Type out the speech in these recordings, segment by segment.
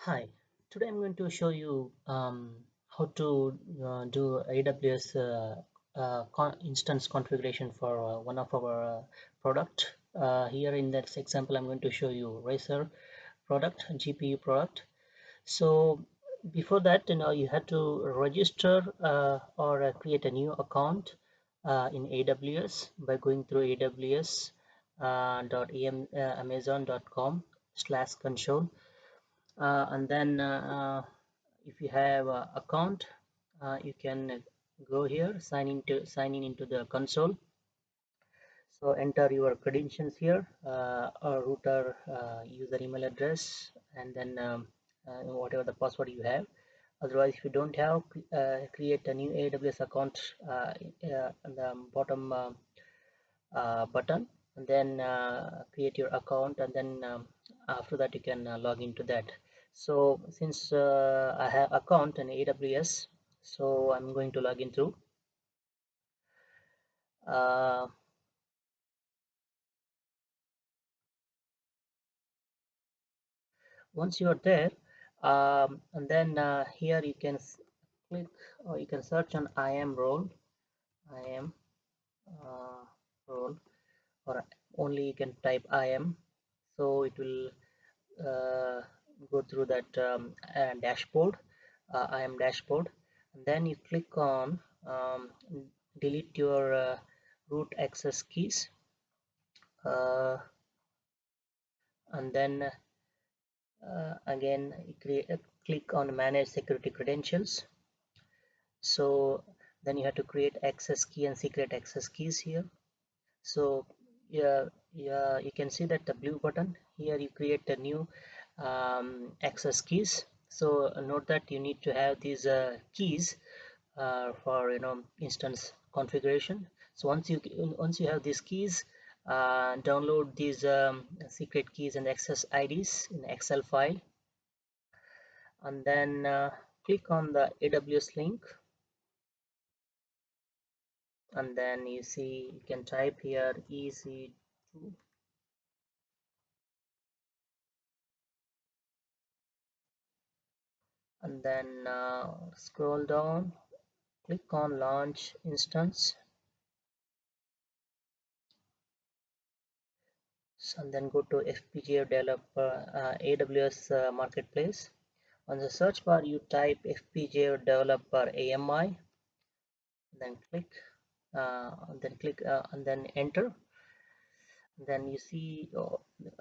Hi, today I'm going to show you how to do AWS instance configuration for one of our product. Here in this example, I'm going to show you Racer product, GPU product. So before that, you have to register or create a new account in AWS by going through AWS amazon.com/console. And then if you have an account, you can go here, sign in into the console. So enter your credentials here, or router user email address, and then whatever the password you have. Otherwise, if you don't have, create a new AWS account on the bottom button, and then create your account, and then after that you can log into that. So since I have account in AWS, so I'm going to log in through uh, once you are there, and then here you can click, or you can search on IAM role, IAM uh, role, or only you can type IAM, so it will go through that dashboard, IAM dashboard, and then you click on delete your root access keys, uh, and then again click on manage security credentials. So then you have to create access key and secret access keys here. So yeah, you can see that the blue button here, you create a new access keys. So note that you need to have these keys for instance configuration. So once you have these keys, download these secret keys and access IDs in Excel file, and then click on the AWS link, and then you see you can type here EC2, and then scroll down, click on launch instance, and then go to FPGA developer AWS marketplace. On the search bar you type FPGA developer AMI, then click and then enter. Then you see,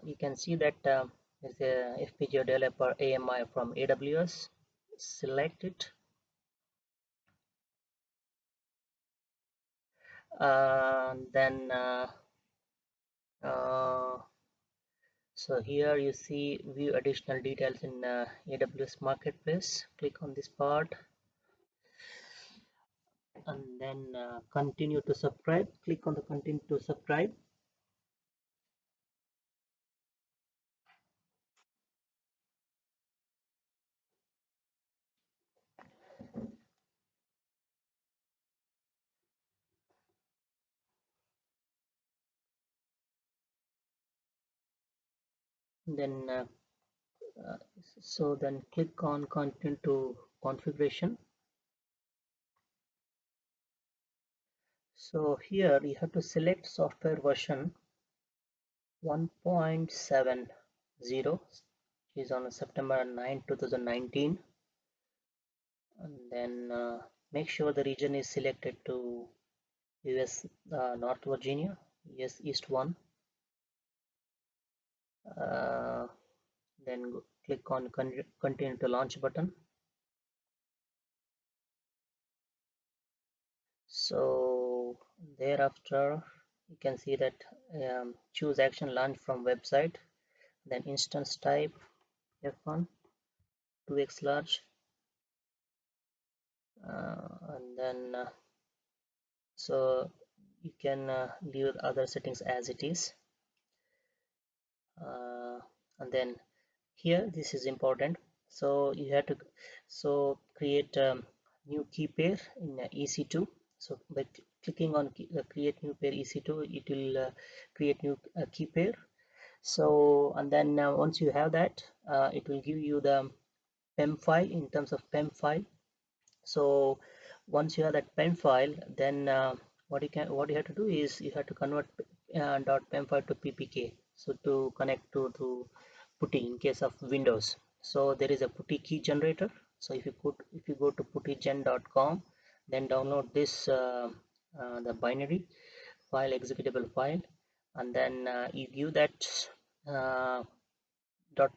you can see that there's a FPGA developer AMI from AWS. Select it, then uh, so here you see view additional details in AWS marketplace. Click on this part, and then continue to subscribe. Click on the continue to subscribe. Then uh, so then click on continue to configuration. So here you have to select software version 1.70 is on September 9 2019, and then make sure the region is selected to US North Virginia, US East 1. uh, then click on continue to launch button. So thereafter you can see that choose action launch from website, then instance type F1 2x large, and then so you can leave other settings as it is, and then here this is important. So you have to create new key pair in EC2. So by clicking on create new pair EC2, it will create new key pair. So and then once you have that, it will give you the PEM file, in terms of PEM file. So once you have that PEM file, then what you have to do is you have to convert .pem file to PPK. So to connect to PuTTY in case of Windows. So there is a PuTTY key generator. So if you go to puttygen.com, then download this the binary file, executable file, and then you give that uh,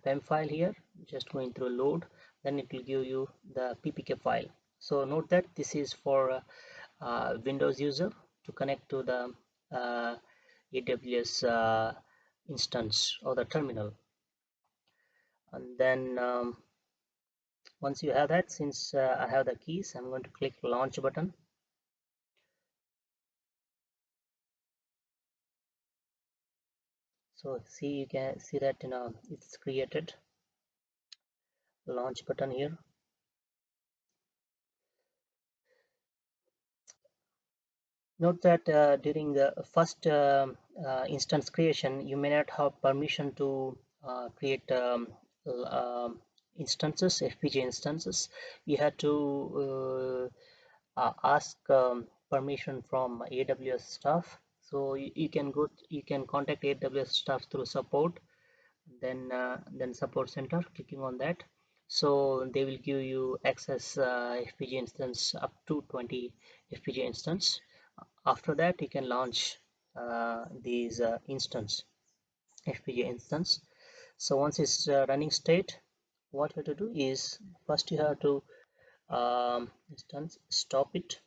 .pem file here, just going through load, then it will give you the ppk file. So note that this is for Windows user to connect to the AWS instance or the terminal. And then once you have that, since I have the keys, I'm going to click launch button. So see, you can see that it's created launch button here. Note that during the first instance creation, you may not have permission to create instances, FPGA instances. You have to ask permission from AWS staff. So you can you can contact AWS staff through support, then support center, clicking on that. So they will give you access FPGA instance up to 20 FPGA instance. After that, you can launch these instance FPGA instance. So once it's running state, what you have to do is first you have to instance stop it.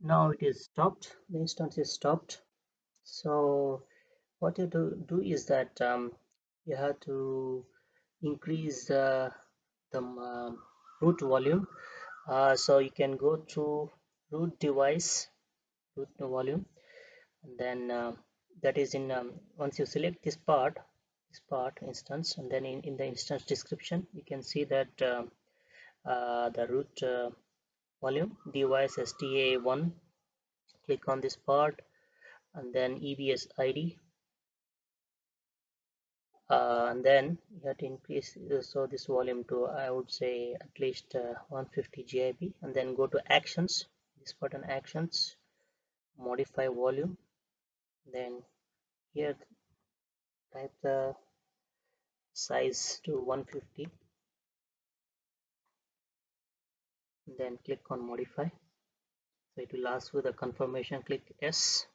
Now it is stopped, the instance is stopped. So what you do is that you have to increase the root volume. So you can go to root device, root volume, and then that is in once you select this part instance, and then in the instance description you can see that the root volume device STA1. Click on this part and then EBS ID, and then you have to increase so this volume to, I would say, at least 150 GIB, and then go to actions, this button actions, modify volume, then here type the size to 150, then click on modify. So it will ask for the confirmation, click yes.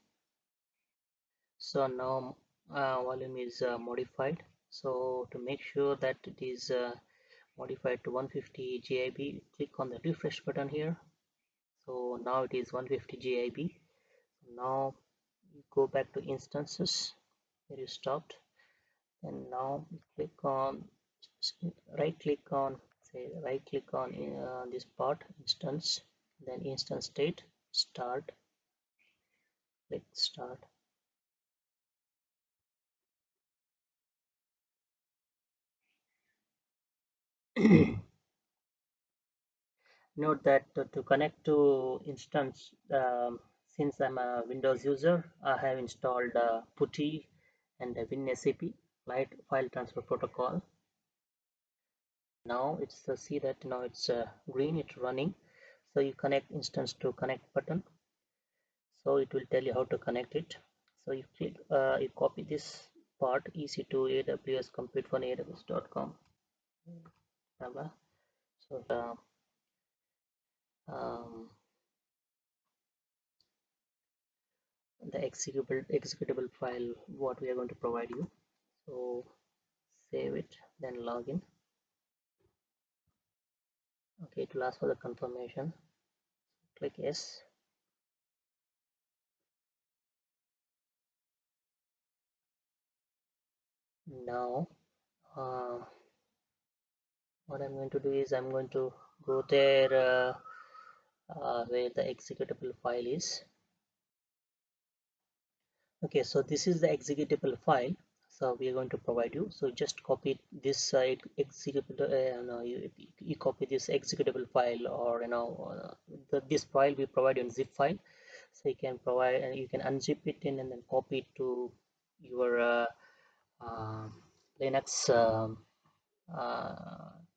So now volume is modified. So to make sure that it is modified to 150 GIB, click on the refresh button here. So now it is 150 GIB. Now go back to instances where you stopped, and now click on right click on this part instance, then instance state start, click start. Note that to connect to instance, since I'm a Windows user, I have installed PuTTY and WinSAP file transfer protocol. Now it's see that now it's green, it's running. So you connect instance to connect button. So it will tell you how to connect it. So you click, you copy this part EC2 AWS compute from aws.com. So um, the executable file what we are going to provide you. So save it, then login. Okay, it will ask for the confirmation. Click yes. Now what I'm going to do is I'm going to go there where the executable file is. Okay, so this is the executable file. so we are going to provide you. So just copy this executable, no, you copy this executable file, or this file we provide in zip file. So you can provide, and you can unzip it in and then copy it to your uh, Linux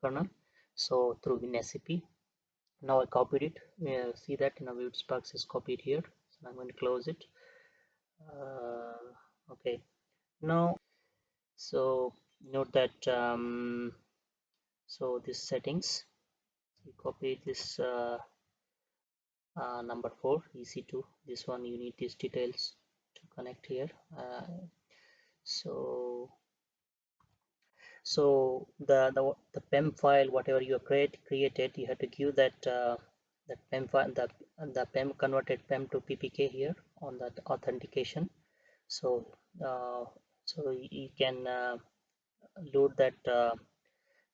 kernel. So through WinSCP. Now I copied it. See that Sparks is copied here. So I'm going to close it. Okay. Now, so note that so this settings. You copy this number 4 EC2. This one you need these details to connect here. So the PEM file, whatever you created, you have to give that that PEM file, the PEM converted PEM to PPK here on that authentication. So uh, so you can load that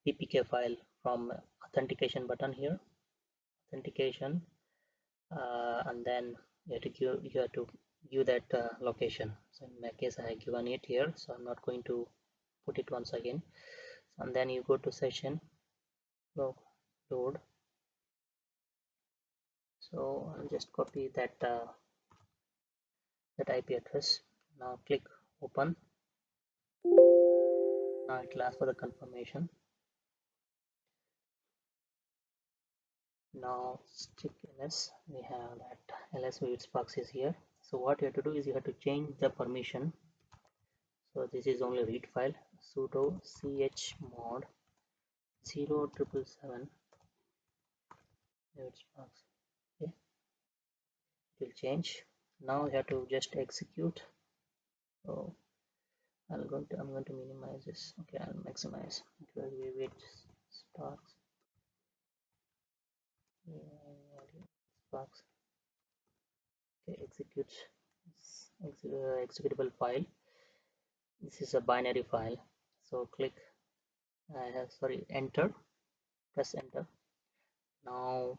PPK file from authentication button here, authentication, and then you have to give that location. So in my case, I have given it here, so I'm not going to put it once again. And then you go to session, load. So I'll just copy that that IP address. Now click open. Now it will ask for the confirmation. Now stick ls. We have that ls with box is here. So what you have to do is you have to change the permission. So this is only read file. Sudo chmod 0777 box. Okay, it will change. Now you have to just execute. So I'm going to minimize this. Okay, I'll maximize. Okay, we wait Sparks. Sparks. Okay, execute executable file. This is a binary file. So click sorry, enter, press enter. Now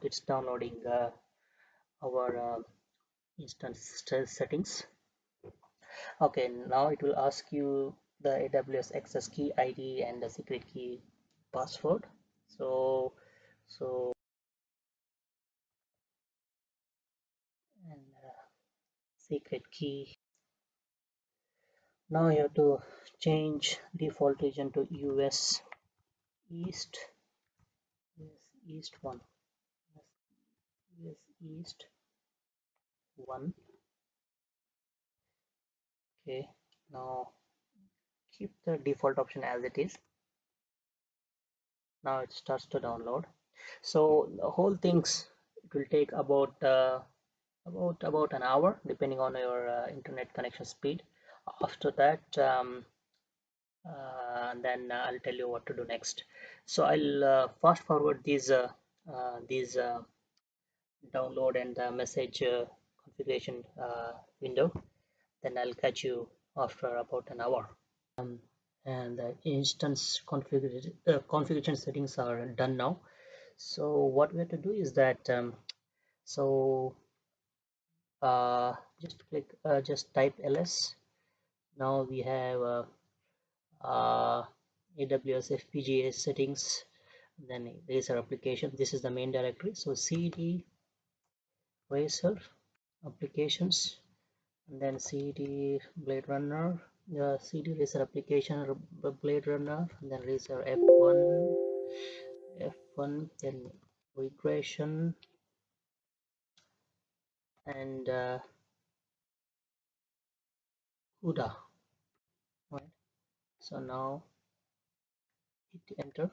it's downloading our instance settings. Okay, now it will ask you the AWS access key ID and the secret key password. So and secret key. Now you have to change default region to US East. East 1. US East 1. Okay, now keep the default option as it is. Now it starts to download. So the whole things, it will take about an hour depending on your internet connection speed. After that then I'll tell you what to do next. So I'll fast forward these download and message configuration window. Then I'll catch you after about an hour. And the instance configuration settings are done now. So what we have to do is that so just type ls. Now we have AWS FPGA settings, then Razer application. This is the main directory. So cd Razer applications, and then cd Blade Runner, cd Razer application Blade Runner, and then Razer F1, then regression, and CUDA. Right. So now hit enter.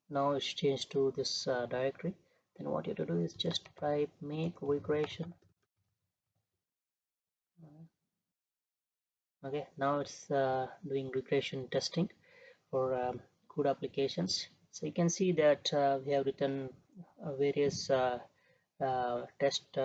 Now it's changed to this directory. Then what you have to do is just type make regression. Okay, now it's doing regression testing for CUDA applications. So you can see that we have written various test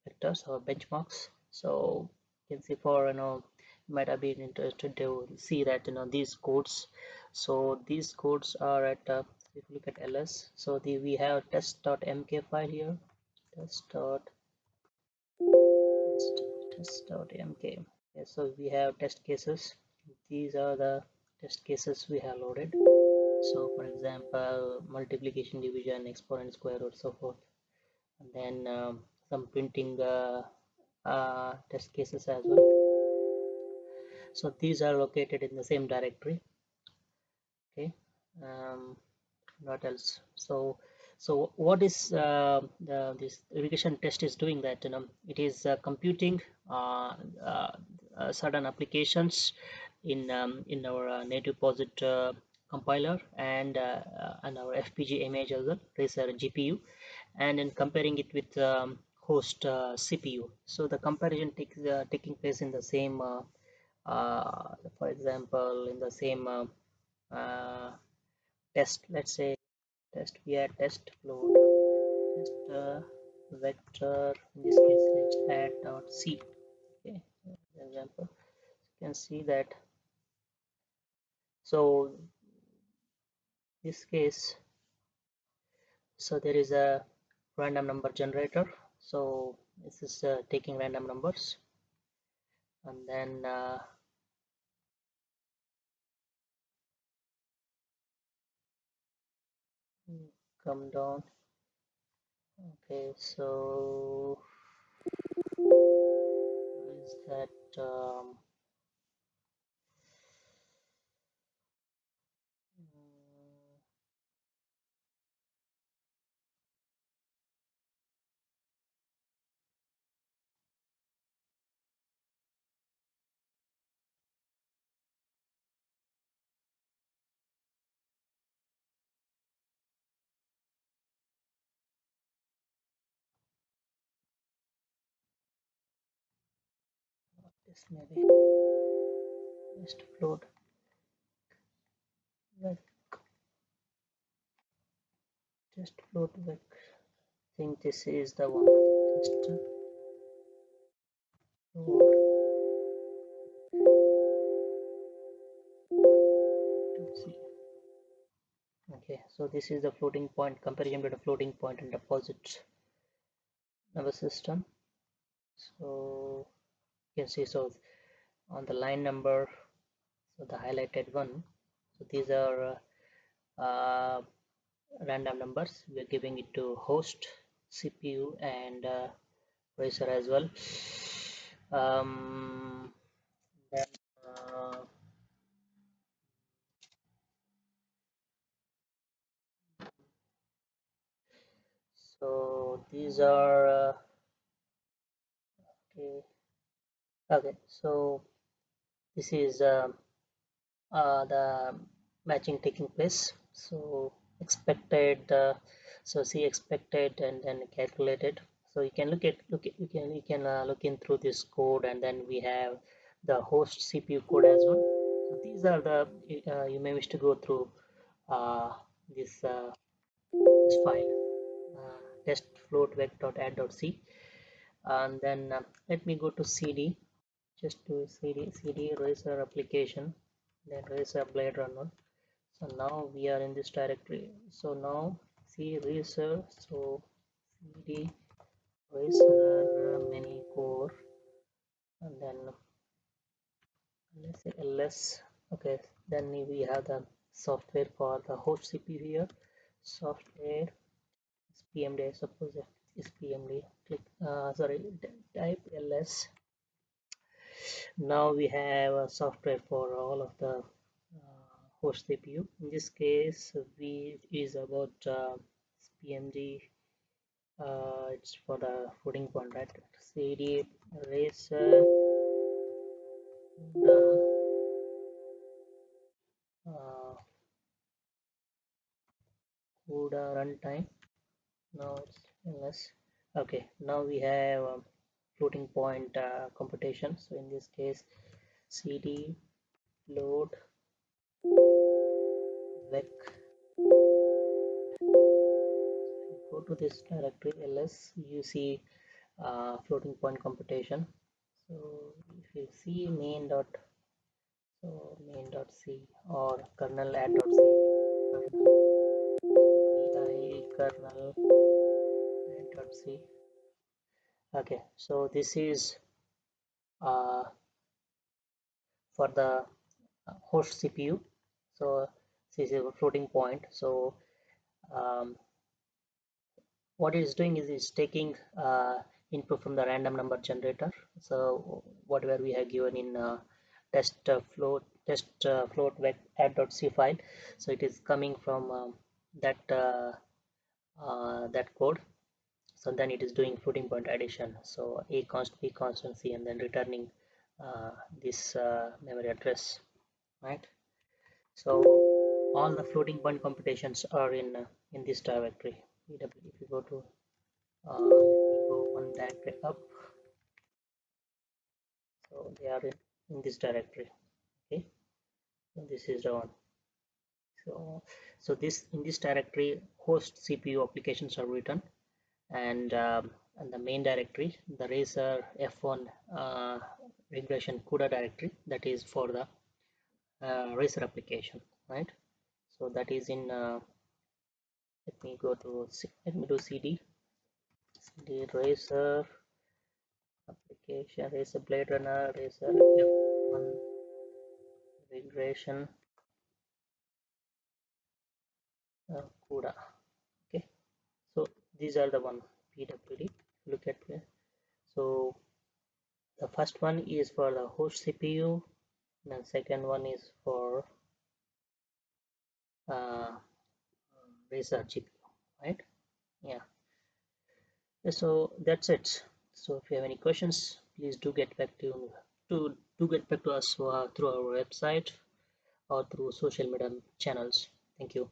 vectors or benchmarks. So you can see for you might have been interested to see that these codes. So these codes are at if you look at ls, so we have test.mk file here, test.mk. Okay, so we have test cases. These are the test cases we have loaded. So for example, multiplication, division, exponent, square root, so forth. And then some printing test cases as well. So these are located in the same directory. Okay. What else? So what is this regression test is doing that, it is computing uh, uh, certain applications in our native posit compiler and our FPGA image as well, racer GPU, and then comparing it with host CPU. So the comparison taking place in the same for example, in the same test. Let's say test, we add test float, test vector, in this case let's add dot c. Okay, for example, you can see that. So this case, so there is a random number generator. So this is taking random numbers, and then come down. Okay, so is that this maybe just float, like just float back. I think this is the one. Just float to see. Okay, so this is the floating point comparison between floating point and deposit number system. So you can see, so on the line number, so the highlighted one, so these are random numbers. We are giving it to host CPU and racer as well. Then so these are okay. Okay, so this is the matching taking place. So expected, so see expected and then calculated. So you can you can look in through this code, and then we have the host CPU code as well. So these are the you may wish to go through uh, this this file, test float vec.add.c, and then let me go to cd, just to cd racer application, then racer blade runner. So now we are in this directory. So now see racer, so cd racer mini core, and then let's say ls. Okay, then we have the software for the host CPU here, software spmd. Suppose it's pmd, click sorry, type ls. Now we have a software for all of the host CPU. In this case, we is about PMD. It's for the floating point, right? CD racer the CUDA runtime. Now it's less. Okay, now we have floating point computation. So in this case, CD load vec. Go to this directory ls, you see floating point computation. So if you see main dot, so main dot c or kernel add dot c, kernel add dot c. Okay, so this is for the host CPU. So this is a floating point. So um, what it is doing is it's taking input from the random number generator. So whatever we have given in test float add.c file. So it is coming from that code. So then it is doing floating point addition. So a const, b constant, c, and then returning this memory address, right? So all the floating point computations are in this directory. If you go to go one directory up, so they are in this directory. Okay, so this is the one. So this in this directory, host CPU applications are written, and the main directory, the Razer F1 regression CUDA directory, that is for the Razer application, right? So that is in let me do cd Razer application, Razer Blade Runner, Razer F1 regression CUDA. Okay, so these are the one pwd. Look at here. So the first one is for the host CPU, and second one is for uh, Razer GPU, right? Yeah. So that's it. So if you have any questions, please do get back to us through our website or through social media channels. Thank you.